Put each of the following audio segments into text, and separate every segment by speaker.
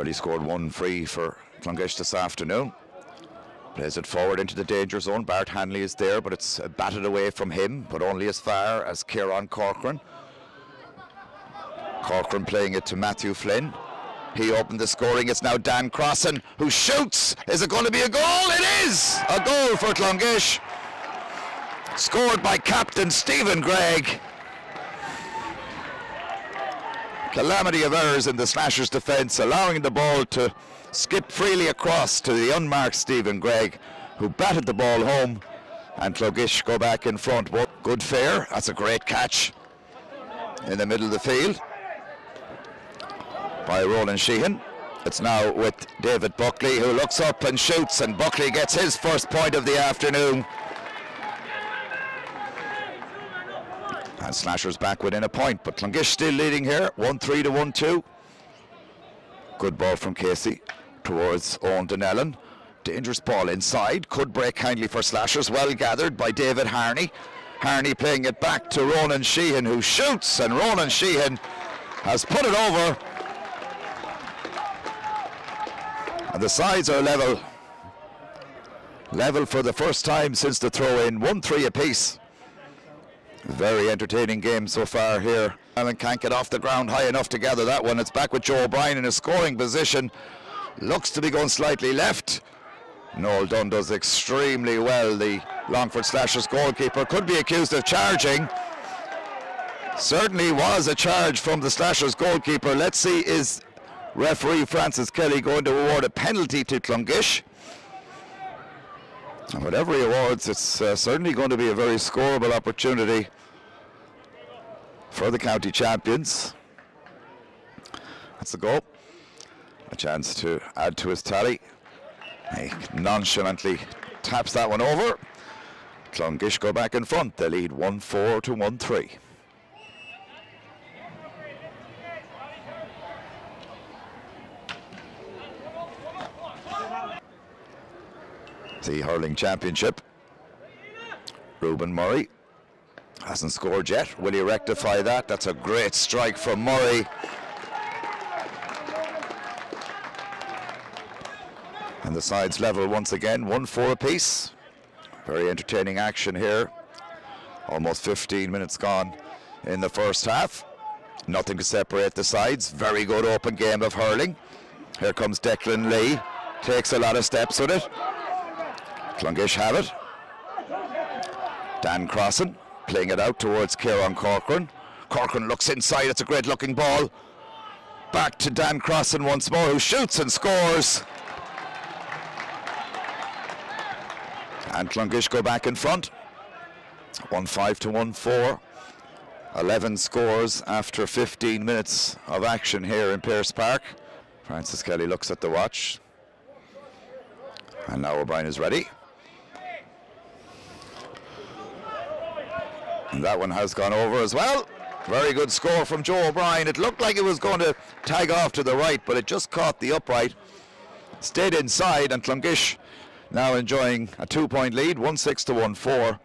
Speaker 1: Only scored one free for Clonguish this afternoon. Plays it forward into the danger zone. Bart Hanley is there, but it's batted away from him, but only as far as Kieran Corcoran. Corcoran playing it to Matthew Flynn. He opened the scoring. It's now Dan Crossan who shoots. Is it going to be a goal? It is a goal for Clonguish. Scored by captain Stephen Gregg. Calamity of errors in the Slashers' defence, allowing the ball to skip freely across to the unmarked Stephen Gregg, who batted the ball home, and Clonguish go back in front. Good fair. That's a great catch in the middle of the field by Roland Sheehan. It's now with David Buckley, who looks up and shoots, and Buckley gets his first point of the afternoon. And Slashers back within a point, but Clonguish still leading here, 1-3 to 1-2. Good ball from Casey towards Owen Donnellan. Dangerous ball inside, could break kindly for Slashers, well gathered by David Harney. Harney playing it back to Ronan Sheehan, who shoots, and Ronan Sheehan has put it over. And the sides are level. Level for the first time since the throw-in, 1-3 apiece. Very entertaining game so far here. Allen can't get off the ground high enough to gather that one. It's back with Joe O'Brien in a scoring position. Looks to be going slightly left. Noel Dunn does extremely well. The Longford Slashers goalkeeper could be accused of charging. Certainly was a charge from the Slashers goalkeeper. Let's see, is referee Francis Kelly going to award a penalty to Clonguish? And whatever he awards, it's certainly going to be a very scoreable opportunity for the county champions. That's the goal. A chance to add to his tally. He nonchalantly taps that one over. Clonguish go back in front. They lead 1-4 to 1-3. The hurling championship. Reuben Murray hasn't scored yet. Will he rectify that? That's a great strike from Murray. And the sides level once again, 1-4 apiece. Very entertaining action here. Almost 15 minutes gone in the first half. Nothing to separate the sides. Very good open game of hurling. Here comes Declan Lee. Takes a lot of steps with it. Clonguish have it. Dan Crossan playing it out towards Kieran Corcoran. Corcoran looks inside. It's a great looking ball. Back to Dan Crossan once more, who shoots and scores. And Clonguish go back in front. 1-5 to 1-4. 11 scores after 15 minutes of action here in Pearse Park. Francis Kelly looks at the watch. And now O'Brien is ready. And that one has gone over as well. Very good score from Joe O'Brien. It looked like it was going to tag off to the right, but it just caught the upright. Stayed inside, and Clonguish now enjoying a 2-point lead, 1-6 to 1-4.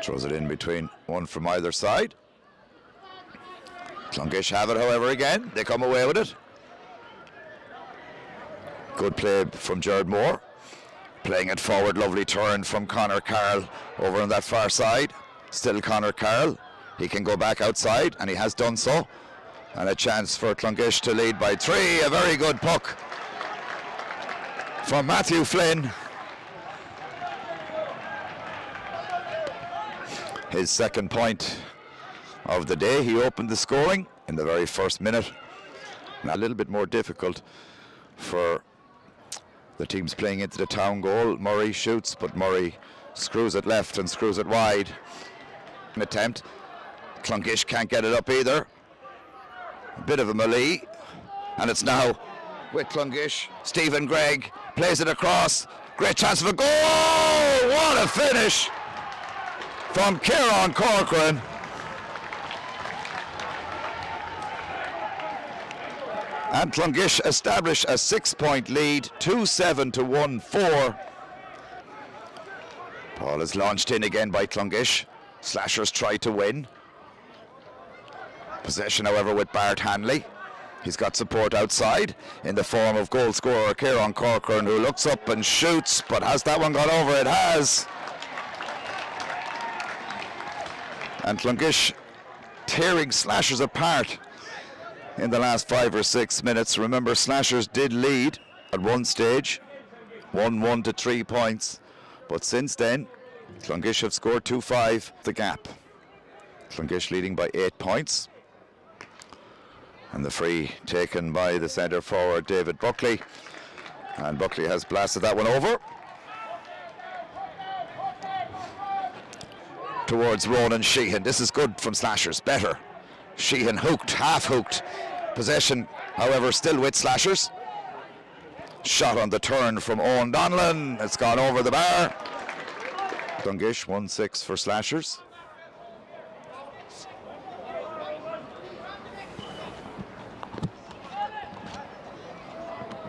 Speaker 1: Throws it in between one from either side. Clonguish have it, however, again. They come away with it. Good play from Gerard Moore. Playing it forward, lovely turn from Conor Carroll over on that far side. Still Conor Carroll. He can go back outside, and he has done so. And a chance for Clonguish to lead by 3. A very good puck from Matthew Flynn. His second point of the day. He opened the scoring in the very first minute. Now a little bit more difficult for the teams playing into the town goal. Murray shoots, but Murray screws it left and screws it wide. An attempt. Clonguish can't get it up either. A bit of a melee. And it's now with Clonguish. Stephen Gregg plays it across. Great chance of a goal! What a finish from Kieran Corcoran. And Clonguish establish a 6-point lead, 2-7 to 1-4. Ball is launched in again by Clonguish. Slashers try to win. Possession, however, with Bart Hanley. He's got support outside in the form of goal scorer Kieran Corcoran, who looks up and shoots, but has that one gone over? It has. And Clonguish tearing Slashers apart in the last 5 or 6 minutes. Remember, Slashers did lead at one stage, 1-1 to 3 points, but since then Clonguish have scored 2-5 the gap. Clonguish leading by 8 points, and the free taken by the centre forward David Buckley, and Buckley has blasted that one over towards Ronan Sheehan. This is good from Slashers, better. Sheehan hooked, half hooked. Possession, however, still with Slashers. Shot on the turn from Owen Donlan. It's gone over the bar. Clonguish 1-6 for Slashers.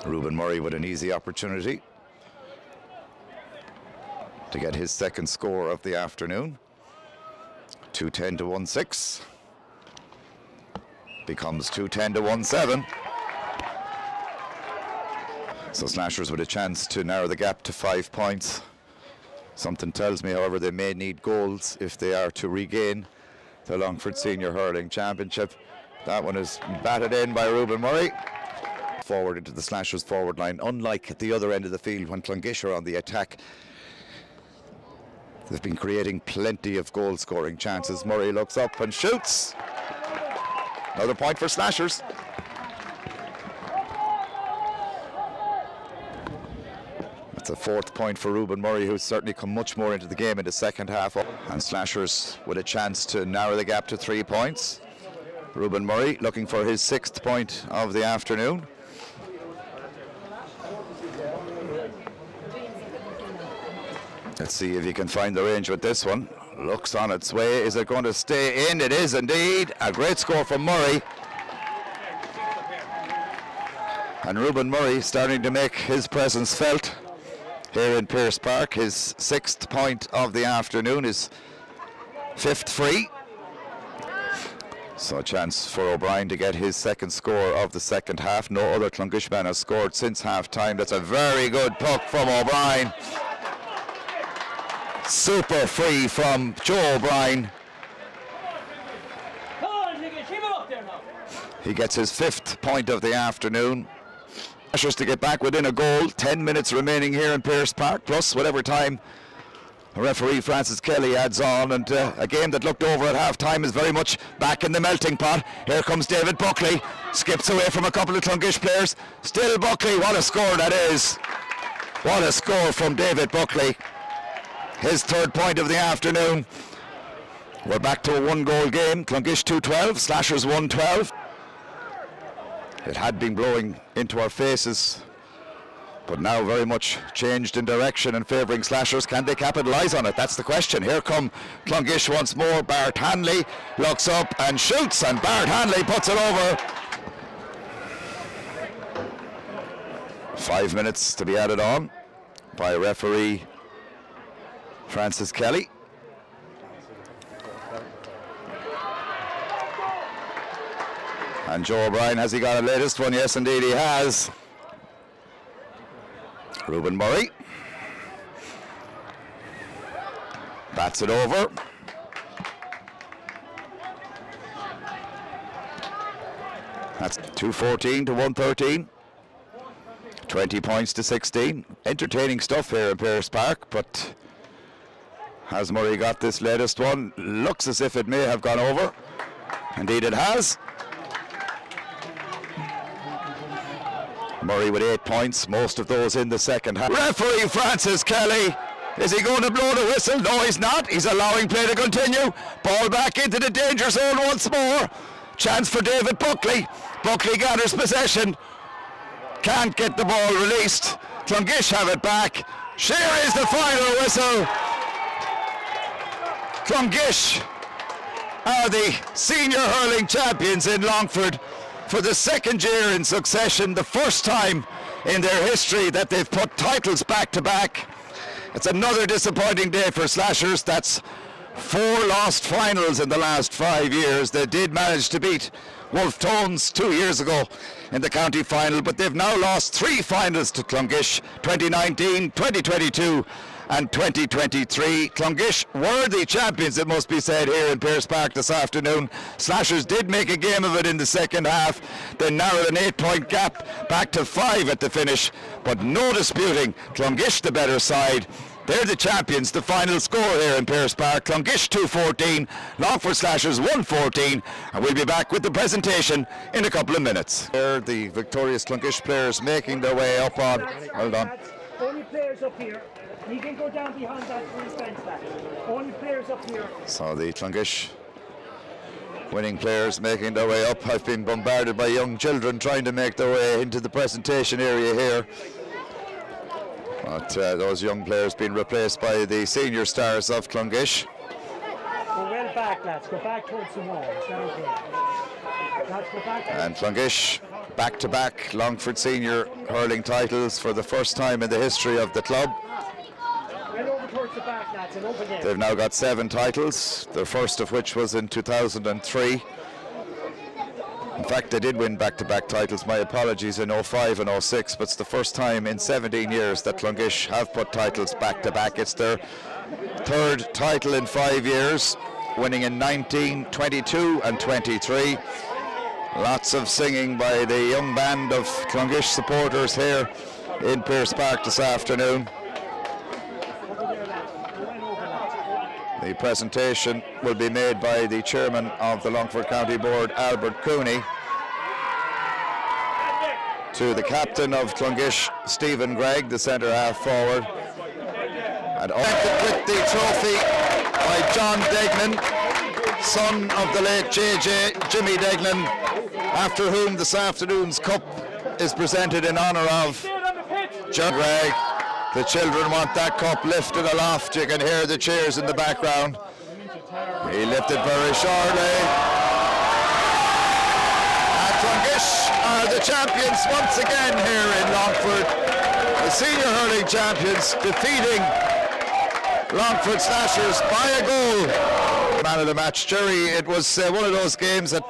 Speaker 1: Ruben Murray with an easy opportunity to get his second score of the afternoon. 2-10 to 1-6. Becomes 2-10 to 1-7. So Slashers with a chance to narrow the gap to 5 points. Something tells me, however, they may need goals if they are to regain the Longford Senior Hurling Championship. That one is batted in by Ruben Murray. Forward into the Slashers forward line. Unlike at the other end of the field when Clonguish are on the attack, they've been creating plenty of goal scoring chances. Murray looks up and shoots. Another point for Slashers. That's a 4th point for Ruben Murray, who's certainly come much more into the game in the second half. And Slashers with a chance to narrow the gap to 3 points. Ruben Murray looking for his 6th point of the afternoon. Let's see if he can find the range with this one. Looks on its way. Is it going to stay in? It is indeed. A great score from Murray. And Ruben Murray starting to make his presence felt here in Pearse Park. His 6th point of the afternoon, his 5th free. So a chance for O'Brien to get his 2nd score of the second half. No other Clonguish man has scored since half time. That's a very good puck from O'Brien. Super free from Joe O'Brien. He gets his 5th point of the afternoon. Slashers to get back within a goal. 10 minutes remaining here in Pearse Park, plus whatever time referee Francis Kelly adds on. And a game that looked over at half-time is very much back in the melting pot. Here comes David Buckley. Skips away from a couple of Clonguish players. Still Buckley. What a score that is. What a score from David Buckley. His 3rd point of the afternoon. We're back to a 1-goal game. Clonguish 2-12, Slashers 1-12. It had been blowing into our faces, but now very much changed in direction and favouring Slashers. Can they capitalise on it? That's the question. Here come Clonguish once more. Bart Hanley looks up and shoots, and Bart Hanley puts it over. 5 minutes to be added on by referee Francis Kelly. And Joe O'Brien, has he got a latest one? Yes, indeed he has. Ruben Murray bats it over. That's 2-14 to 1-13. 20 points to 16. Entertaining stuff here in Pearse Park, but has Murray got this latest one? Looks as if it may have gone over. Indeed it has. Murray with 8 points, most of those in the second half. Referee Francis Kelly, is he going to blow the whistle? No, he's not. He's allowing play to continue. Ball back into the danger zone once more. Chance for David Buckley. Buckley gathers possession. Can't get the ball released. Clonguish have it back. Here is the final whistle. Clonguish are the senior hurling champions in Longford for the 2nd year in succession, the first time in their history that they've put titles back to back. It's another disappointing day for Slashers. That's 4 lost finals in the last 5 years. They did manage to beat Wolf Tones 2 years ago in the county final, but they've now lost 3 finals to Clonguish: 2019, 2022 and 2023. Clonguish were the champions, it must be said, here in Pearse Park this afternoon. Slashers did make a game of it in the second half. They narrowed an 8-point gap back to 5 at the finish, but no disputing Clonguish the better side. They're the champions. The final score here in Pearse Park: Clonguish 2-14, Longford Slashers 1-14, and we'll be back with the presentation in a couple of minutes. Here the victorious Clonguish players making their way up on. Hold on.
Speaker 2: Only players up here. You can go down behind that fence back. Only players up here. So
Speaker 1: the Clonguish winning players making their way up. I've been bombarded by young children trying to make their way into the presentation area here. But those young players being replaced by the senior stars of Clonguish.
Speaker 2: Go well back, lads. Go back towards the wall. Is that okay? Lads, go back. And
Speaker 1: Clonguish back-to-back Longford senior hurling titles for the first time in the history of the club.
Speaker 2: Well over towards the back, lads, and over there.
Speaker 1: They've now got 7 titles, the first of which was in 2003. In fact, they did win back-to-back titles, my apologies, in 05 and 06, but it's the first time in 17 years that Clonguish have put titles back-to-back. It's their 3rd title in 5 years, winning in 19, 22 and 23. Lots of singing by the young band of Clonguish supporters here in Pearse Park this afternoon. The presentation will be made by the chairman of the Longford County Board, Albert Cooney, to the captain of Clonguish, Stephen Gregg, the centre half forward, and with the trophy by John Degnan, son of the late Jimmy Degnan, after whom this afternoon's cup is presented in honour of John Gregg. The children want that cup lifted aloft. You can hear the cheers in the background. He lifted very shortly. And Clonguish are the champions once again here in Longford. The senior hurling champions defeating Longford Slashers by a goal. Man of the match, Jerry. It was one of those games that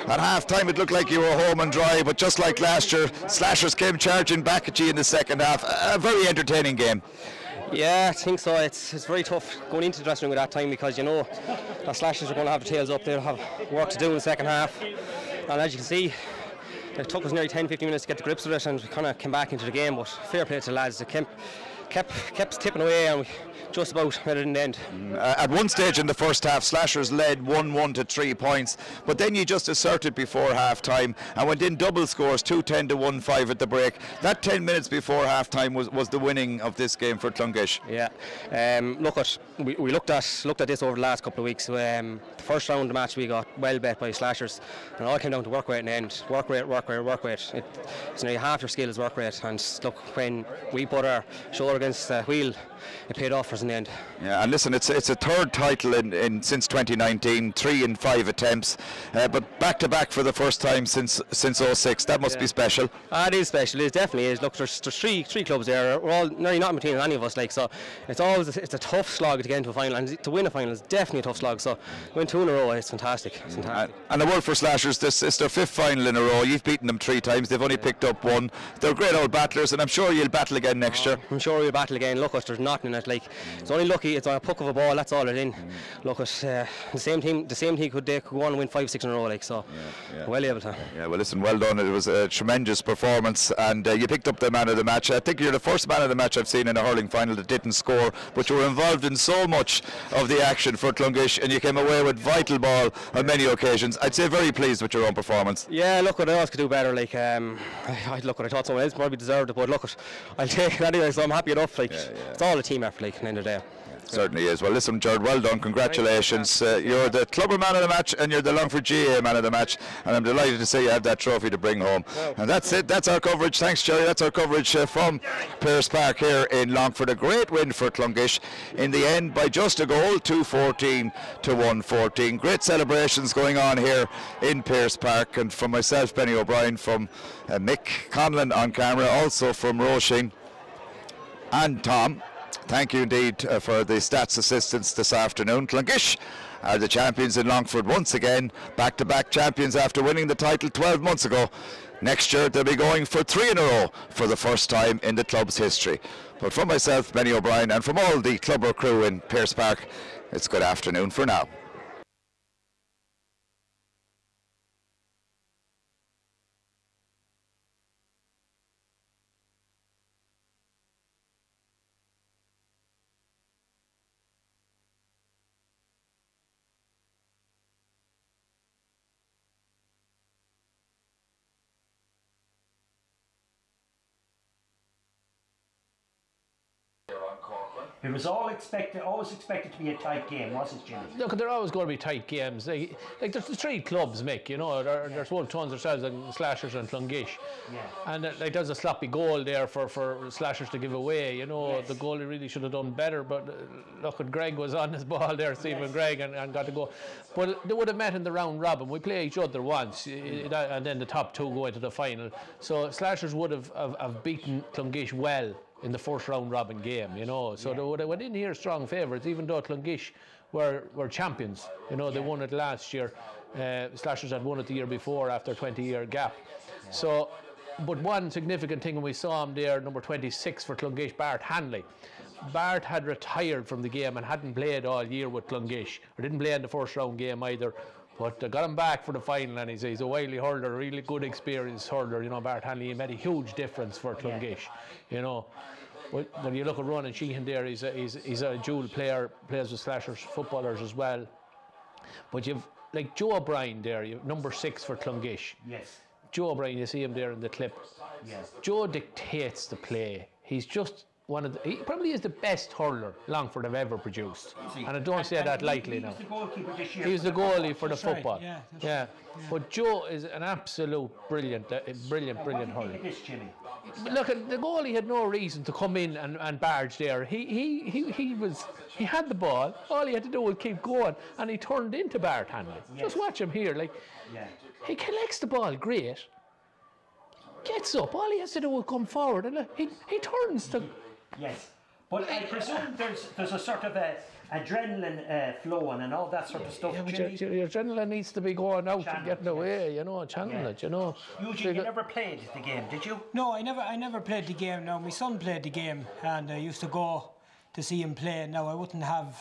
Speaker 1: at half-time it looked like you were home and dry, but just like last year, Slashers came charging back at you in the second half. A very entertaining game.
Speaker 3: Yeah, I think so. It's very tough going into the dressing room at that time, because you know the Slashers are going to have the tails up. They'll have work to do in the second half. And as you can see, it took us nearly 10-15 minutes to get the grips of it, and we kind of came back into the game. But fair play to the lads. They kept tipping away, and we just about made it in the end.
Speaker 1: At one stage in the first half, Slashers led 1-1 to 3 points, but then you just asserted before half-time and went in double scores, 2-10 to 1-5 at the break. That 10 minutes before half-time was the winning of this game for Clonguish.
Speaker 3: Yeah, we looked at this over the last couple of weeks. The first round of the match we got well bet by Slashers, and it all came down to work rate in the end. Work rate. It's nearly half your skill is work rate, and look, when we put our shoulder against the wheel, it paid off for us in the end.
Speaker 1: Yeah, and listen, it's a 3rd title in since 2019, 3 in 5 attempts, but back-to-back for the first time since 06. That must be special.
Speaker 3: It is special. It definitely is. Look, there's three clubs there. We're all nearly not in between any of us, like, so it's a tough slog to get into a final, and to win a final is definitely a tough slog. So win 2 in a row, it's fantastic. It's fantastic.
Speaker 1: And the word for Slashers, this is their 5th final in a row. You've beaten them 3 times. They've only picked up 1. They're great old battlers, and I'm sure you'll battle again next year.
Speaker 3: I'm sure we'll battle again. Look, there's nothing in it. Like, it's only lucky. It's on a puck of a ball. That's all it's in. Look, the same team could go on and win 5-6 in a row. Like, so, well able to.
Speaker 1: Yeah, well, listen, well done. It was a tremendous performance, and you picked up the man of the match. I think you're the first man of the match I've seen in a hurling final that didn't score, but you were involved in so much of the action for Clonguish, and you came away with vital ball on many occasions. I'd say very pleased with your own performance.
Speaker 3: Yeah, look, what I always could do better. Like, I thought someone else probably deserved it, but look, I'll take it anyway. So I'm happy enough. Like, it's all a team effort. Like, at the end of the day.
Speaker 1: Certainly is. Well, listen, Jared, well done. Congratulations. You're the Clubber man of the match, and you're the Longford GA man of the match, and I'm delighted to say you have that trophy to bring home. And that's it. That's our coverage. Thanks, Jerry. That's our coverage from Pearse Park here in Longford. A great win for Clonguish in the end by just a goal, 2-14 to 1-14. Great celebrations going on here in Pearse Park, and from myself, Benny O'Brien, from Mick Conlon on camera, also from Roisin and Tom. Thank you indeed for the stats assistance this afternoon. Clonguish are the champions in Longford once again, back-to-back champions after winning the title 12 months ago. Next year they'll be going for 3 in a row for the first time in the club's history. But from myself, Benny O'Brien, and from all the clubber crew in Pearse Park, it's good afternoon for now.
Speaker 2: It was always expected to be a tight game, wasn't it, Jimmy?
Speaker 4: Look, they're always going to be tight games. Like there's the 3 clubs, Mick, you know, there's Wolf Tons, ourselves, and Slashers and Clonguish.
Speaker 2: Yeah.
Speaker 4: And like there's a sloppy goal there for Slashers to give away, you know. Yes. The goalie really should have done better, but look, Greg was on his ball there, Stephen yes. Greg, and got to go. But they would have met in the round robin. We play each other once, and then the top 2 go into the final. So Slashers would have beaten Clonguish well in the first round robin game, you know. So they would have went in here strong favourites, even though Clonguish were champions. You know, they won it last year. Slashers had won it the year before after a 20-year gap. So, but one significant thing when we saw him there, number 26 for Clonguish, Bart Hanley. Bart had retired from the game and hadn't played all year with Clonguish, or didn't play in the first round game either. But got him back for the final, and he's a wily hurler, really good experienced hurler. You know, Bart Hanley, he made a huge difference for Clonguish. You know, when you look at Ronan Sheehan there, he's a dual player, plays with Slashers footballers as well. But you've like Joe O'Brien there, you've number 6 for Clonguish.
Speaker 2: Yes. Joe
Speaker 4: O'Brien, you see him there in the clip.
Speaker 2: Yes.
Speaker 4: Joe dictates the play. He's just he probably is the best hurler Longford have ever produced, and I don't say that lightly now.
Speaker 2: He was the goalkeeper this year.
Speaker 4: He was the goalie for the football.
Speaker 2: Right.
Speaker 4: Yeah. But Joe is an absolute brilliant hurler.
Speaker 2: This, Jimmy?
Speaker 4: Look, the goalie had no reason to come in and barge there. He had the ball. All he had to do was keep going, and he turned into Bart Hanley. Yes. Just watch him here. He collects the ball great. Gets up. All he has to do is come forward, and he turns to.
Speaker 2: Yes, but I presume there's a sort of adrenaline flowing and all that sort of stuff.
Speaker 4: Yeah, but your adrenaline needs to be going out and getting away, you know, channeling it, you know.
Speaker 2: Eugene, you never played the game, did you?
Speaker 5: No, I never played the game. No, my son played the game, and I used to go to see him play. Now I wouldn't have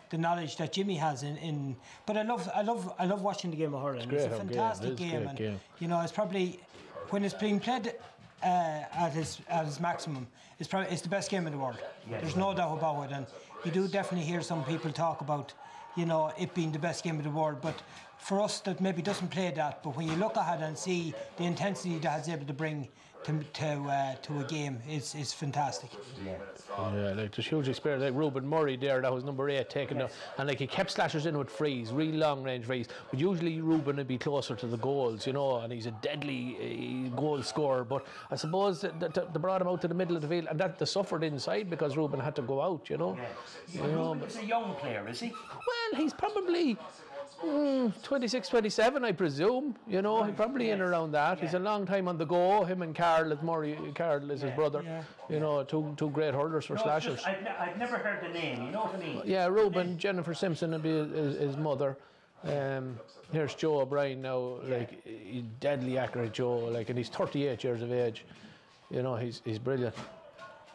Speaker 5: the knowledge that Jimmy has in. But I love watching the game of hurling. It's a fantastic game, and you know, it's probably when it's being played at his maximum, it's the best game in the world. Yes. There's no doubt about it, and you do definitely hear some people talk about, you know, it being the best game in the world. But for us that maybe doesn't play that, but when you look at it and see the intensity that it's able to bring to a game, it's fantastic.
Speaker 4: Yeah, like there's huge experience. Like Ruben Murray there, that was number 8 taken up, and like he kept Slashers in with frees, real long range frees. But usually Ruben would be closer to the goals, you know, and he's a deadly goal scorer. But I suppose that they brought him out to the middle of the field, and that they suffered inside because Ruben had to go out, you know.
Speaker 2: Yeah. Ruben's a young player, is he?
Speaker 4: Well, he's probably 26, 27, I presume. You know, he's probably in around that. He's a long time on the go. Him and Carl is his brother. You know, two great hurlers for Slashers.
Speaker 2: I've never heard the name. You know what I mean?
Speaker 4: Yeah, Ruben, Jennifer Simpson would be his mother. Here's Joe O'Brien now, like deadly accurate Joe, like, and he's 38 years of age. You know, he's brilliant.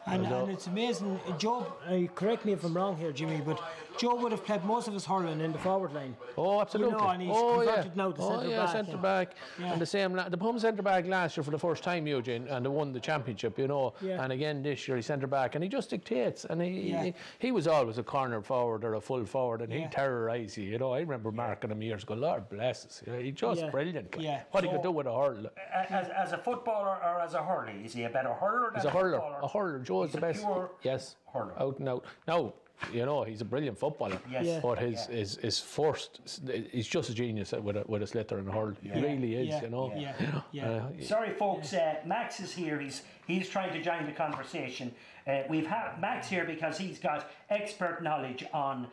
Speaker 5: And it's amazing. Joe, correct me if I'm wrong here, Jimmy, but Joe would have played most of his hurling in the forward line.
Speaker 4: Oh, absolutely.
Speaker 5: You know, and he's converted now to centre back.
Speaker 4: Centre back. And the same, they put him centre back last year for the first time, Eugene, and they won the championship, you know. And again this year he's centre back, and he just dictates. And he was always a corner forward or a full forward, and he'd terrorise you. You know, I remember marking him years ago. Lord bless us. You know, he's just brilliant. What he could do with a hurl.
Speaker 2: As a footballer or as a hurler, is he a better hurler?
Speaker 4: He's a hurler. A hurler. Joe is the best. Yes.
Speaker 2: Hurler.
Speaker 4: Out and out. Now, you know, he's a brilliant footballer.
Speaker 2: Yes.
Speaker 4: But his first, he's just a genius with a sliotar and a hurl. He really is, you know.
Speaker 2: Sorry, folks. Max is here. He's trying to join the conversation. We've had Max here because he's got expert knowledge on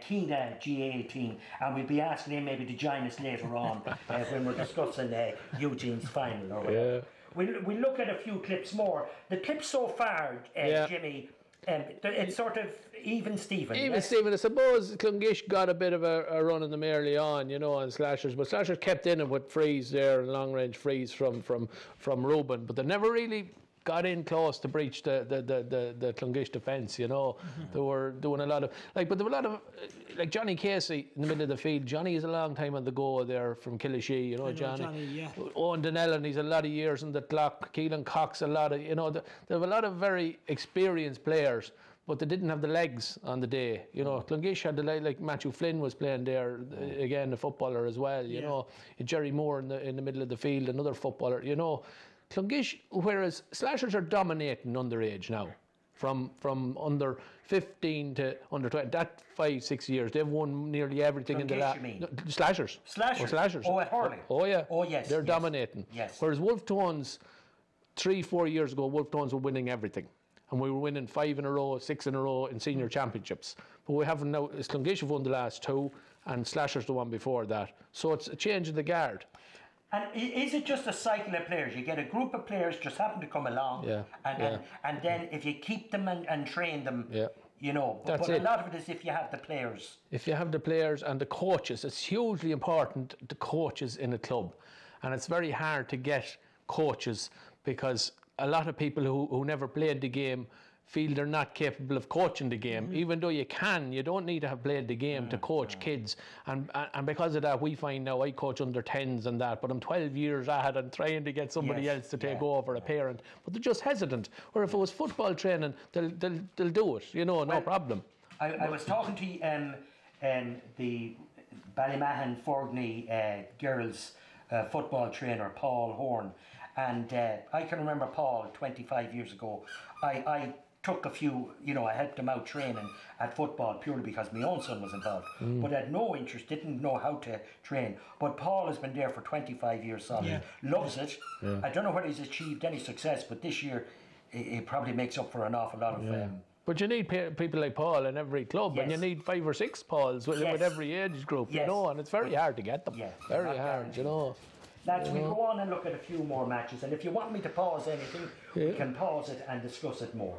Speaker 2: Keena GA18, and we'll be asking him maybe to join us later on when we're discussing Eugene's final or whatever. We'll look at a few clips more. The clips so far, Jimmy, It's sort of even Stephen.
Speaker 4: Even Stephen, I suppose Clonguish got a bit of a run in them early on, you know, on Slashers, but Slashers kept in it with frees there, and long range frees from Ruben, but they never really got in close to breach the Clonguish defence, you know. They were doing a lot of but there were a lot of like Johnny Casey in the middle of the field. Johnny is a long time on the go there from Killashee, you know, Johnny. Yeah. Owen Donnellan, he's a lot of years on the clock. Keelan Cox, a lot of, you know, they have a lot of very experienced players, but they didn't have the legs on the day. You know, Clonguish had the leg, like Matthew Flynn was playing there, again, a footballer as well, you know. Jerry Moore in the middle of the field, another footballer, you know. Clonguish, whereas Slashers are dominating underage now, from under 15 to under 20, that 5-6 years, they've won nearly everything in the last. Slashers.
Speaker 2: Slashers.
Speaker 4: Slashers.
Speaker 2: Oh, at hurling.
Speaker 4: Oh yeah.
Speaker 2: Oh yes.
Speaker 4: They're dominating.
Speaker 2: Yes.
Speaker 4: Whereas Wolf Tones, 3-4 years ago, Wolf Tones were winning everything, and we were winning 5 in a row, 6 in a row in senior championships. But we haven't now. Clonguish have won the last 2, and Slashers the one before that. So it's a change of the guard.
Speaker 2: And is it just a cycle of players? You get a group of players just happen to come along, and then if you keep them and train them, you know. But a lot of it is if you have the players. If you have the players and the coaches, it's hugely important, the coaches in a club. And it's very hard to get coaches because a lot of people who never played the game feel they're not capable of coaching the game, even though you don't need to have played the game to coach kids, and because of that we find now I coach under 10s and that, but I'm 12 years ahead and trying to get somebody else to take over, a parent, but they're just hesitant. Where if it was football training, they'll do it, you know, no problem. I was talking to the Ballymahan Forgney girls football trainer Paul Horn, and I can remember Paul 25 years ago. I took a few, you know, I helped him out training at football purely because my own son was involved, but had no interest, didn't know how to train. But Paul has been there for 25 years solid, loves it. I don't know whether he's achieved any success, but this year it probably makes up for an awful lot of... But you need people like Paul in every club, and you need 5 or 6 Pauls with every age group, you know, and it's very hard to get them. Very hard, you know. Lads, we go on and look at a few more matches, and if you want me to pause anything, we can pause it and discuss it more.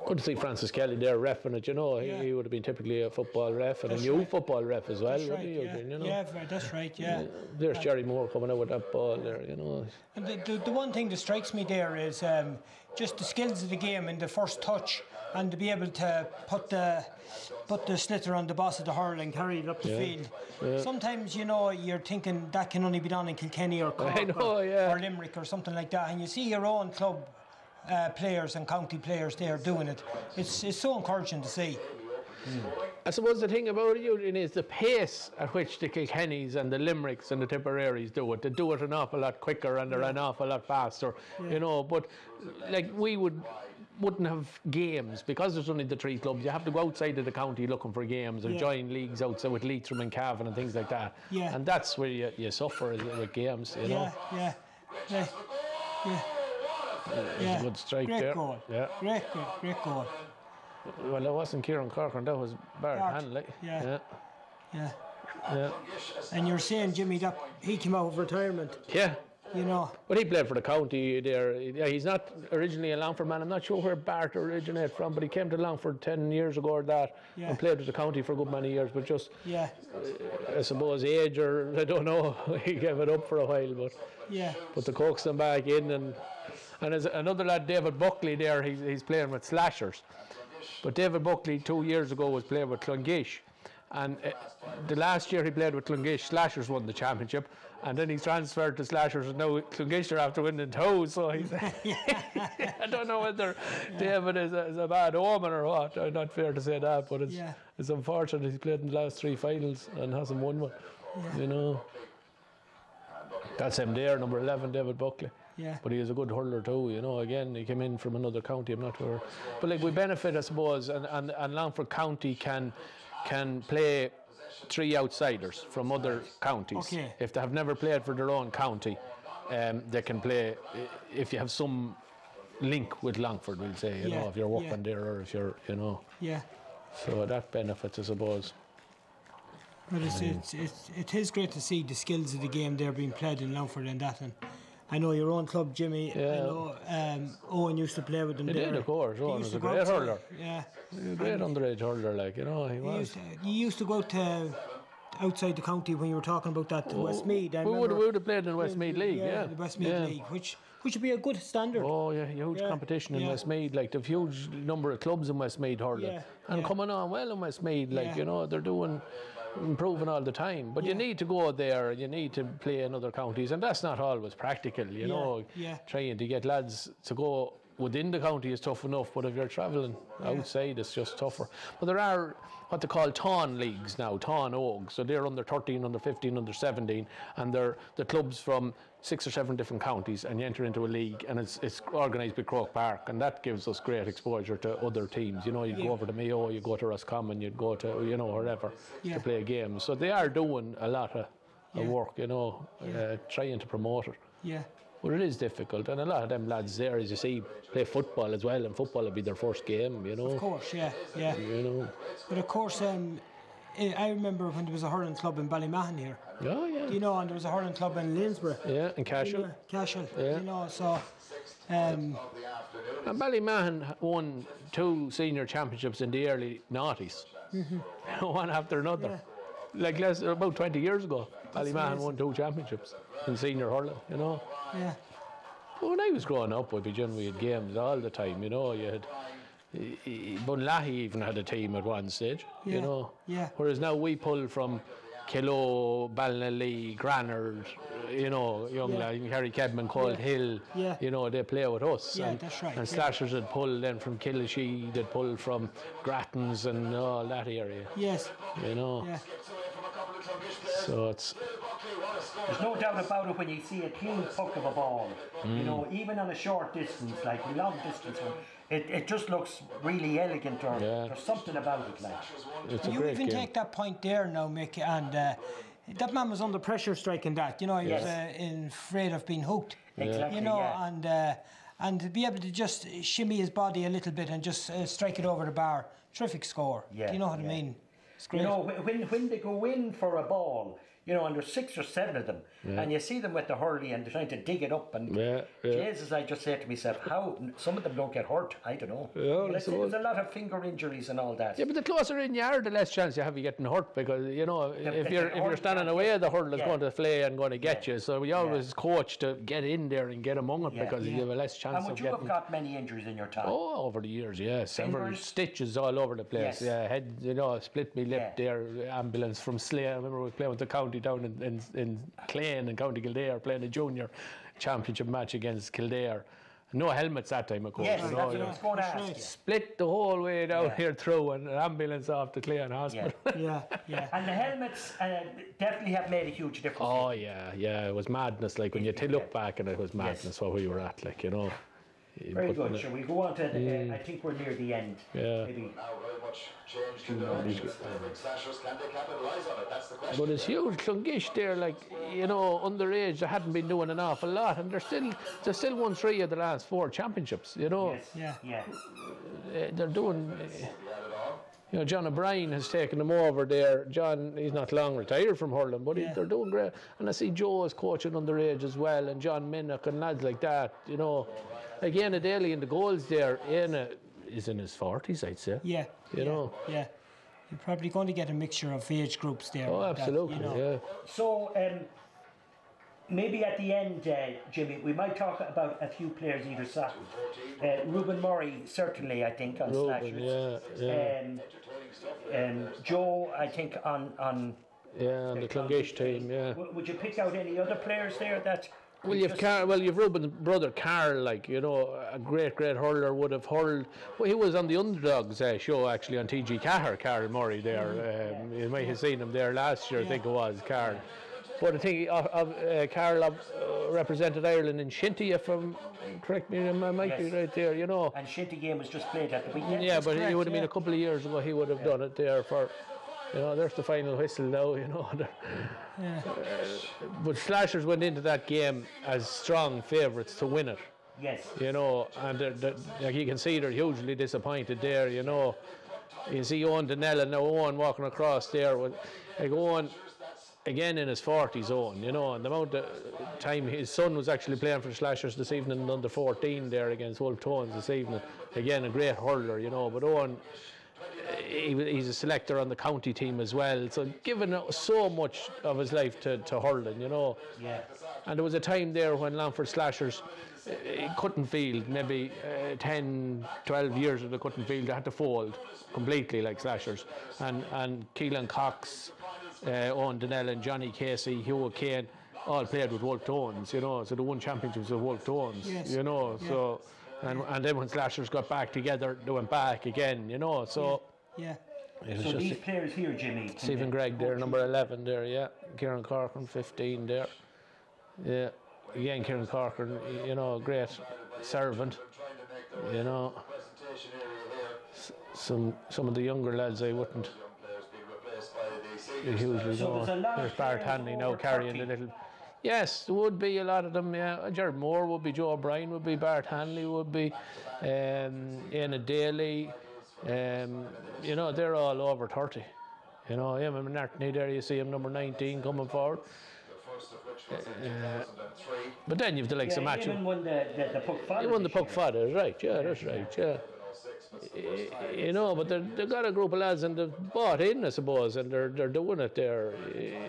Speaker 2: Good to see Francis Kelly there reffing it, you know. He would have been typically a football ref and a new football ref as well, wouldn't he? You know? Yeah, that's right, There's Jerry Moore coming out with that ball there, you know. And the one thing that strikes me there is just the skills of the game in the first touch, and to be able to put the sliotar on the boss of the hurl and carry it up the field. Sometimes, you know, you're thinking that can only be done in Kilkenny or Cork or Limerick or something like that, and you see your own club players and county players there doing it. It's so encouraging to see. I suppose the thing about it is the pace at which the Kilkennys and the Limericks and the Tipperaries do it. They do it an awful lot quicker and they're an awful lot faster, you know. But like we wouldn't have games because there's only the 3 clubs. You have to go outside of the county looking for games or join leagues outside with Leitrim and Cavan and things like that. And that's where you suffer with games, you know. It's a good strike there. Goal. Great goal. Well, that wasn't Kieran Corcoran, that was Bart Hanley. And you're saying, Jimmy, that he came out of retirement. You know. But he played for the county there. He's not originally a Longford man. I'm not sure where Bart originated from, but he came to Longford 10 years ago or that and played with the county for a good many years. But just, I suppose, age or I don't know, he gave it up for a while. But the coaxed him back in, and there's another lad, David Buckley, there. He's playing with Slashers. But David Buckley 2 years ago was playing with Clonguish. And the last year he played with Clonguish, Slashers won the championship, and then he's transferred to Slashers, and now Clonguish are after winning 2, so he's I don't know whether David is a bad omen or what. Not fair to say that, but it's unfortunate. He's played in the last 3 finals and hasn't won one, you know. That's him there, number 11, David Buckley. But he is a good hurler too, you know. Again, he came in from another county, I'm not sure. But like we benefit, I suppose, and Longford County can play 3 outsiders from other counties. If they have never played for their own county, they can play, if you have some link with Longford, we'll say, you know, if you're working there or if you're, you know. So that benefits, I suppose. But it is great to see the skills of the game there being played in Longford and that,
Speaker 5: I know your own club, Jimmy.
Speaker 4: Yeah.
Speaker 5: I know Owen used to play with them
Speaker 4: He
Speaker 5: there.
Speaker 4: did, of course.
Speaker 5: He
Speaker 4: Owen
Speaker 5: used
Speaker 4: was a
Speaker 5: to go
Speaker 4: great
Speaker 5: out to-
Speaker 4: hurler.
Speaker 5: Yeah.
Speaker 4: He was a great underage hurler, like, you know, he was.
Speaker 5: You used to go out to outside the county when you were talking about that to Westmeath. I
Speaker 4: We would
Speaker 5: remember-
Speaker 4: have played in the Westmeath League, yeah.
Speaker 5: the Westmeath
Speaker 4: Yeah.
Speaker 5: League, which would be a good standard.
Speaker 4: Oh yeah, huge
Speaker 5: Yeah,
Speaker 4: competition in
Speaker 5: yeah.
Speaker 4: Westmeath. Like the huge number of clubs in Westmeath hurling,
Speaker 5: Yeah,
Speaker 4: and
Speaker 5: yeah.
Speaker 4: coming on well in Westmeath. Like
Speaker 5: Yeah.
Speaker 4: you know, they're improving all the time. But you need to go there. You need to play in other counties, and that's not always practical. You know,
Speaker 5: yeah.
Speaker 4: trying to get lads to go within the county is tough enough, but if you're travelling outside, it's just tougher. But there are what they call Tawn leagues now, Tawn Oaks. So they're under 13, under 15, under 17, and they're the clubs from 6 or 7 different counties, and you enter into a league, and it's organised by Croke Park, and that gives us great exposure to other teams. You know, you'd go over to Mayo, you'd go to Roscommon, you'd go to, you know, wherever to play games. So they are doing a lot of work, you know, trying to promote it.
Speaker 5: Yeah.
Speaker 4: But it is difficult, and a lot of them lads there, as you see, play football as well, and football will be their first game, you know.
Speaker 5: Of course, yeah.
Speaker 4: You know.
Speaker 5: But of course, I remember when there was a hurling club in Ballymahan here.
Speaker 4: Oh, yeah.
Speaker 5: You know, and there was a hurling club in Lanesborough.
Speaker 4: Yeah, in Cashel.
Speaker 5: Cashel.
Speaker 4: Yeah.
Speaker 5: You know, so.
Speaker 4: And Ballymahan won 2 senior championships in the early noughties, one after another. Like about 20 years ago, Ballymahan won 2 championships in senior hurling, you know.
Speaker 5: Yeah.
Speaker 4: But when I was growing up, we had games all the time, you know. You had Bunlahi even had a team at one stage, you know.
Speaker 5: Yeah.
Speaker 4: Whereas now we pull from Killow, Ballinelly, Granard, you know, young lad, Harry Kedman, Cold Hill, you know, they play with us.
Speaker 5: Yeah,
Speaker 4: and,
Speaker 5: that's right.
Speaker 4: And Slashers had pulled then from Killashee, they'd pull from Grattans and all that area.
Speaker 5: Yes.
Speaker 4: You know.
Speaker 5: Yeah.
Speaker 4: So it's.
Speaker 2: There's no doubt about it when you see a clean puck of a ball. You know, even on a short distance, like a long distance one, it just looks really elegant, or there's something about it, like.
Speaker 4: It's a
Speaker 5: You
Speaker 4: great
Speaker 5: even
Speaker 4: game.
Speaker 5: take that point there now, Mick, and that man was under pressure striking that. You know, he was afraid of being hooked.
Speaker 2: Exactly,
Speaker 5: You know, and to be able to just shimmy his body a little bit and just strike it over the bar, terrific score.
Speaker 2: Yeah,
Speaker 5: Do you know what I mean? It's great.
Speaker 2: You know, when they go in for a ball, you know, and there's 6 or 7 of them, and you see them with the hurley and they're trying to dig it up, and Jesus, I just say to myself, how some of them don't get hurt, I don't know. There's a lot of finger injuries and all that.
Speaker 4: Yeah, but the closer in you are, the less chance you have of getting hurt, because you know if you're standing away, the hurler's going to flay and going to get you. So we always coach to get in there and get among it because you have a less chance
Speaker 2: And would
Speaker 4: of
Speaker 2: you
Speaker 4: getting.
Speaker 2: have got many injuries in your time?
Speaker 4: Oh, over the years, several
Speaker 2: Fingers?
Speaker 4: stitches all over the place.
Speaker 2: Yes.
Speaker 4: Yeah, head, you know, split me lip there. Ambulance from Slay. I remember we playing with the county down in Clane in County Kildare, playing a junior championship match against Kildare. No helmets that time, of course.
Speaker 2: Yes,
Speaker 4: you
Speaker 2: that's
Speaker 4: know,
Speaker 2: what I was going to ask you.
Speaker 4: Split the whole way down here through, and an ambulance off to Clane Hospital.
Speaker 5: Yeah.
Speaker 2: And the helmets definitely have made a huge difference.
Speaker 4: Oh yeah, it was madness. Like when you look back, and it was madness what we were at. Like, you know.
Speaker 2: Very good. Shall we go on to I think we're near the end.
Speaker 4: Yeah.
Speaker 2: Maybe.
Speaker 4: But it's huge. Clonguish there, like, you know, underage, they hadn't been doing an awful lot, and they still won 3 of the last 4 championships, you know.
Speaker 2: Yeah.
Speaker 4: They're doing. You know, John O'Brien has taken them over there. John, he's not long retired from hurling, but they're doing great. And I see Joe is coaching underage as well, and John Minnock and lads like that, you know. Like Ian Daly in the goals there, Ian is in his 40s, I'd say.
Speaker 5: Yeah.
Speaker 4: You know.
Speaker 5: Yeah. You're probably going to get a mixture of age groups there.
Speaker 4: Oh, absolutely,
Speaker 5: you know.
Speaker 2: So, maybe at the end, Jimmy, we might talk about a few players either side. Ruben Murray, certainly, I think, on Slashers. Joe, I think, on
Speaker 4: the Clonguish team,
Speaker 2: Would you pick out any other players there that...
Speaker 4: Well, you've Ruben's brother Carl, like, you know, a great hurler, would have hurled. Well, he was on the Underdogs show actually on TG Cahir, Carl Murray there. You might have seen him there last year, I think it was, Carl. But I think Carl represented Ireland in Shinty, if I'm correct me, I might be right there, you know.
Speaker 2: And Shinty game was just played at the weekend.
Speaker 4: Yeah, but it would have been a couple of years ago he would have done it there for. You know, there's the final whistle now, you know. But Slashers went into that game as strong favourites to win it.
Speaker 2: Yes.
Speaker 4: You know, and like you can see they're hugely disappointed there, you know. You see Owen Donnell and now Owen walking across there. Like Owen, again in his 40 zone, you know, and the amount of time his son was actually playing for the Slashers this evening in under 14 there against Wolf Tones this evening. Again, a great hurler, you know, but Owen, he's a selector on the county team as well, so given so much of his life to hurling, you know.
Speaker 2: Yeah.
Speaker 4: And there was a time there when Longford Slashers couldn't field, maybe 10, 12 years of they couldn't field, they had to fold completely like Slashers. And Keelan Cox, Owen Donnell and Johnny Casey, Hugh Kane, all played with Wolf Tones, you know, so they won championships with Wolf Tones,
Speaker 5: yes.
Speaker 4: you know, so, and then when Slashers got back together, they went back again, you know, so.
Speaker 5: Yeah.
Speaker 2: So these players here, Jimmy.
Speaker 4: Stephen Gregg there, number 11 there, yeah. Kieran Corcoran, 15 there. Yeah. Again, Kieran Corcoran, you know, great servant, you know. Some of the younger lads I wouldn't hugely know. There's Bart Hanley now carrying the little. Yes, there would be a lot of them, yeah. Jared Moore would be, Joe O'Brien would be, Bart Hanley would be, Anna Daly, you know, they're all over 30. You know, him and Martin there, you see him number 19 coming forward. But then you've the likes of Matthew.
Speaker 2: He won the Puck Fodder.
Speaker 4: He won the Puck Fodder, right, yeah, that's right, yeah. You know, but they've got a group of lads and they've bought in, I suppose, and they're doing it there.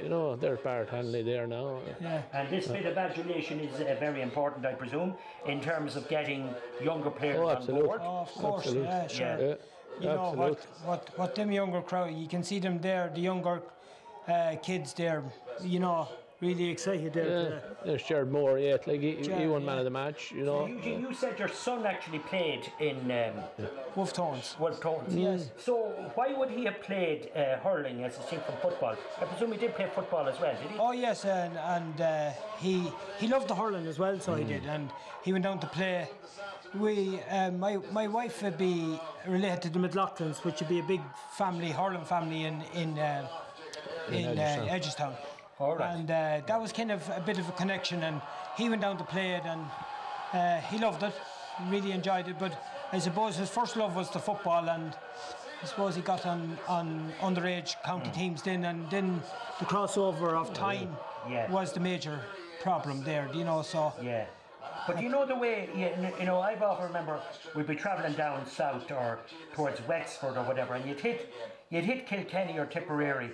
Speaker 4: You know, there's Bart Hanley there now.
Speaker 2: Yeah. And this bit of adulation is very important, I presume, in terms of getting younger players on board.
Speaker 5: Oh, of course,
Speaker 4: absolutely.
Speaker 5: yeah, sure.
Speaker 4: Yeah.
Speaker 5: You know, what them younger crowd, you can see them there, the younger kids there, you know, really excited there.
Speaker 4: Yeah. There's Jared Moore, yeah, like he won man of the match, you know.
Speaker 2: So Eugene, you said your son actually played in
Speaker 5: Wolf Tones.
Speaker 2: Wolf Tones.
Speaker 5: Yes.
Speaker 2: So why would he have played hurling as distinct from football? I presume he did play football as well, did he?
Speaker 5: Oh yes, and he loved the hurling as well, so he did, and he went down to play. My wife would be related to the McLaughlins, which would be a big family, hurling family in Edgestown.
Speaker 2: All right.
Speaker 5: And that was kind of a bit of a connection, and he went down to play it, and he loved it, really enjoyed it. But I suppose his first love was the football, and I suppose he got on underage county teams then, and then the crossover of time was the major problem there, you know. So
Speaker 2: yeah. But you know the way, you know, I've often remember we'd be travelling down south or towards Wexford or whatever, and you'd hit Kilkenny or Tipperary,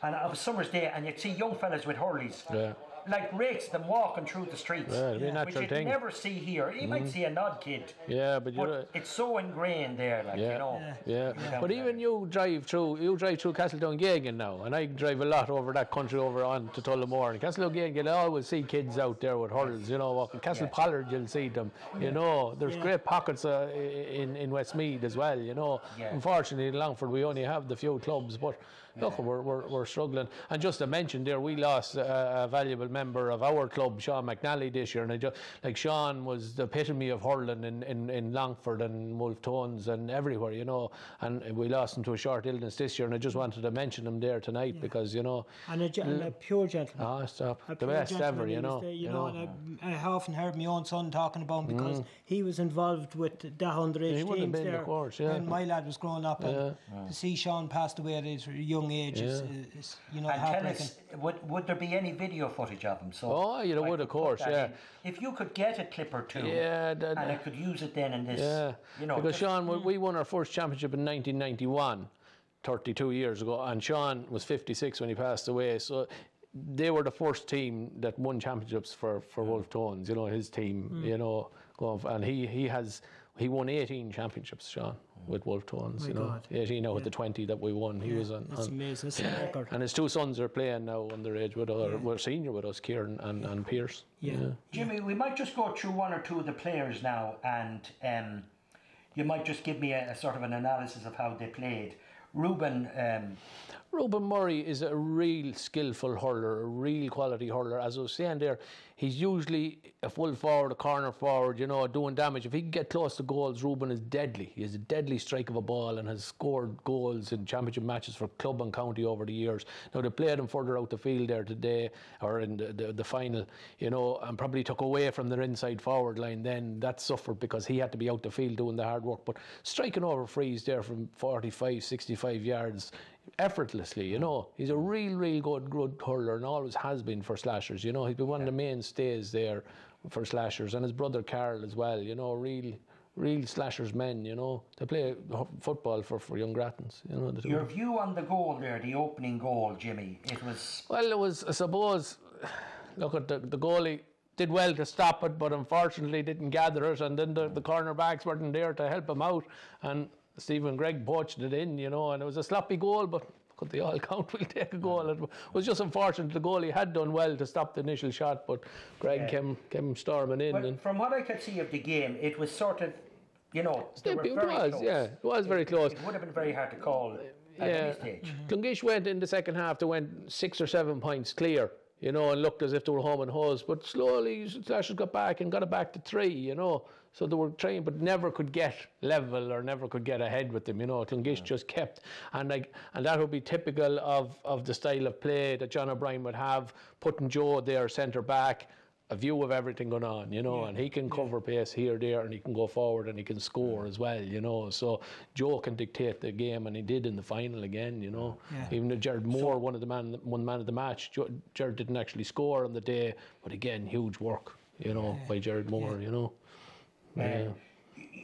Speaker 2: and of a summer's day, and you'd see young fellas with hurleys, like rakes them walking through the streets, which you'd never see here. You might see an odd kid, but it's so ingrained there, like, you know.
Speaker 4: Yeah. But even you drive through Castletowngagan now, and I drive a lot over that country over on to Tullamore. And Castletowngagan, you'll always see kids out there with hurls, you know, walking. Castle Pollard, you'll see them, you know. There's great pockets in Westmeath as well, you know. Unfortunately, in Longford, we only have the few clubs, but look, we're struggling. And just to mention there, we lost a valuable member of our club, Sean McNally, this year, and like Sean was the epitome of hurling in Longford and Wolf Tones and everywhere, you know, and we lost him to a short illness this year, and I just wanted to mention him there tonight because, you know,
Speaker 5: and a pure gentleman.
Speaker 4: Stop, the best ever, you know.
Speaker 5: You know, and I often heard my own son talking about him because he was involved with the underage teams there,
Speaker 4: of course, when
Speaker 5: my lad was growing up, and to see Sean passed away at his young age is, you know, heartbreaking.
Speaker 2: Would there be any video footage of him?
Speaker 4: So you would, of course,
Speaker 2: if you could get a clip or two, and I could use it then in this, you know.
Speaker 4: Because Sean, we won our first championship in 1991, 32 years ago, and Sean was 56 when he passed away. So they were the first team that won championships for Wolf Tones, you know, his team, you know, and he won 18 championships, Sean, with Wolf Tones, you know.
Speaker 5: God.
Speaker 4: 18 out of the 20 that we won. He was on.
Speaker 5: That's amazing. That's a record.
Speaker 4: And his two sons are playing now underage with us, we're senior with us, Kieran and Pierce.
Speaker 2: Jimmy, we might just go through one or two of the players now, and you might just give me a sort of an analysis of how they played.
Speaker 4: Reuben Murray is a real skillful hurler, a real quality hurler. As I was saying there, he's usually a full forward, a corner forward, you know, doing damage. If he can get close to goals, Reuben is deadly. He has a deadly strike of a ball and has scored goals in championship matches for club and county over the years. Now, they played him further out the field there today, or in the final, you know, and probably took away from their inside forward line. Then that suffered because he had to be out the field doing the hard work. But striking over frees there from 45, 65 yards, effortlessly, you know. He's a real good hurler and always has been for Slashers, you know. He's been one of the mainstays there for Slashers, and his brother Carl as well, you know, real Slashers men, you know. They play football for young Grattans, you know.
Speaker 2: Your view on the goal there, the opening goal, Jimmy, it was...
Speaker 4: Well, it was, I suppose, look at the goalie did well to stop it, but unfortunately didn't gather it, and then the cornerbacks weren't there to help him out, and Stephen Gregg poached it in, you know, and it was a sloppy goal, but could they all count? We'll take a goal. It was just unfortunate. The goalie had done well to stop the initial shot, but Gregg came storming in.
Speaker 2: Well,
Speaker 4: and
Speaker 2: from what I could see of the game, it was sort of, you know, they were very close.
Speaker 4: Yeah, it was very close.
Speaker 2: It would have been very hard to call at any stage.
Speaker 4: Clonguish went in the second half, they went 6 or 7 points clear, you know, and looked as if they were home and hose, but slowly Slashers got back and got it back to 3, you know. So they were trying, but never could get level or never could get ahead with them, you know. Clonguish just kept, and that would be typical of the style of play that John O'Brien would have, putting Joe there centre back, a view of everything going on, you know, and he can cover pace here, there, and he can go forward and he can score as well, you know. So Joe can dictate the game, and he did in the final again, you know. Even though Jared Moore, one man of the match, Jared didn't actually score on the day, but again, huge work, you know, by Jared Moore, you know.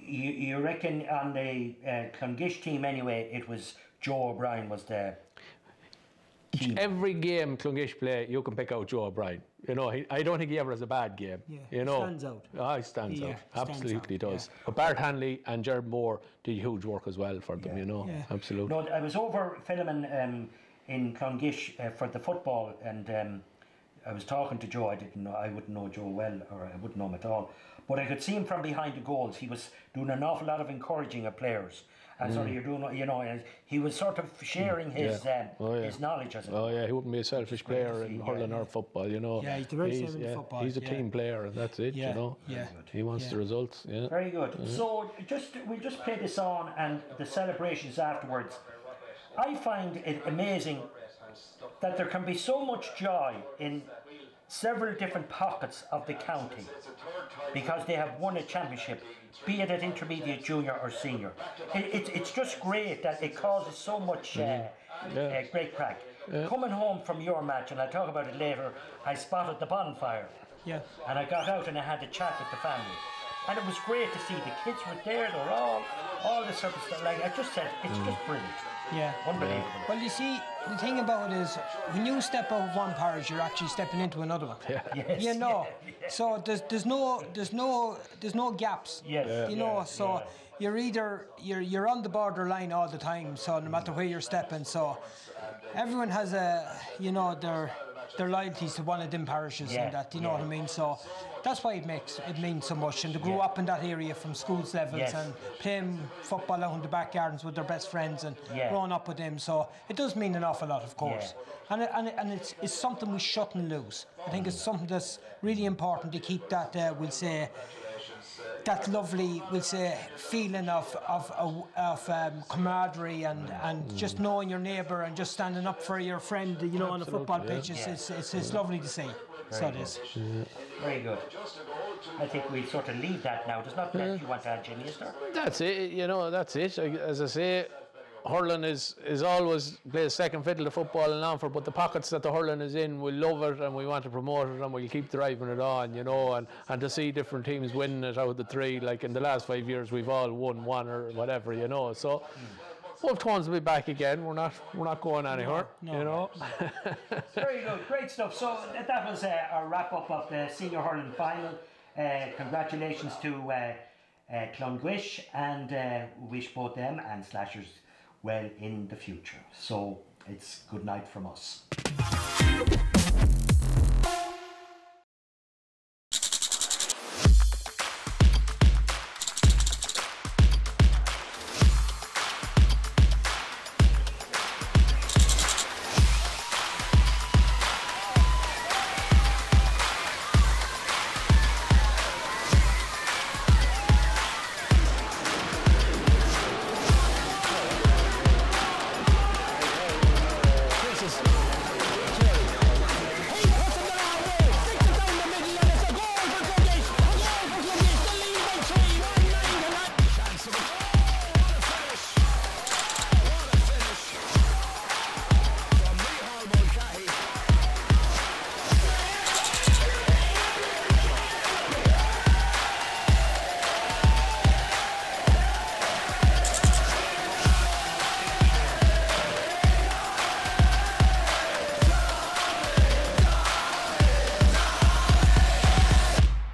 Speaker 2: You reckon on the Clonguish team anyway, it was Joe O'Brien was the key.
Speaker 4: Every game Clonguish play, you can pick out Joe O'Brien. You know, I don't think he ever has a bad game. You know,
Speaker 5: stands out.
Speaker 4: He stands out. Absolutely does.
Speaker 5: Yeah.
Speaker 4: But Bart Hanley and Jared Moore did huge work as well for them. You know, absolutely.
Speaker 2: No, I was over filming in Clonguish for the football, and I was talking to Joe. I wouldn't know Joe well, or I wouldn't know him at all. But I could see him from behind the goals. He was doing an awful lot of encouraging of players. And sort of you're doing, you know, and he was sort of sharing his knowledge. As
Speaker 4: he wouldn't be a selfish player in hurling or football, you know.
Speaker 5: Yeah, he's the very same in football.
Speaker 4: He's a team player, and that's it, you know. He wants the results. Yeah.
Speaker 2: Very good. So we'll just play this on, and the celebrations afterwards. I find it amazing that there can be so much joy in several different pockets of the county because they have won a championship, be it at intermediate, junior or senior. It's just great that it causes so much great crack. Coming home from your match, and I'll talk about it later, I spotted the bonfire.
Speaker 5: Yeah.
Speaker 2: And I got out and I had a chat with the family. And it was great to see the kids were there, they were all the sort of stuff. Like I just said, it's just brilliant.
Speaker 5: Yeah.
Speaker 2: Unbelievable.
Speaker 5: Well, you see, the thing about it is, when you step out of one parish, you're actually stepping into another one.
Speaker 2: Yes,
Speaker 5: you know. So there's no gaps.
Speaker 2: Yes.
Speaker 5: You know. So you're on the borderline all the time. So no matter where you're stepping, so everyone has their loyalties to one of them parishes and that. You know what I mean? So that's why it means so much. And to grow up in that area from schools levels and playing football out in the back gardens with their best friends and growing up with them. So it does mean an awful lot, of course. And it's something we shouldn't lose. I think it's something that's really important to keep that, we'll say, that lovely, we'll say, feeling of camaraderie and just knowing your neighbour and just standing up for your friend, you know, on a football pitch. It's lovely to see. So it is.
Speaker 2: Very good. I think we sort of leave that now. There's not much you want to add, Jimmy, is there?
Speaker 4: That's it. You know, that's it. As I say, hurling is always plays second fiddle to football and Longford, but the pockets that the hurling is in, we love it and we want to promote it and we'll keep driving it on, you know, and to see different teams winning it out of the 3, like in the last 5 years we've all won one or whatever, you know. So both tones will be back again. We're not going anywhere, you know.
Speaker 2: Very good, great stuff. So that was our wrap up of the senior hurling final. Congratulations to Clonguish, and wish both them and Slashers well in the future. So it's good night from us.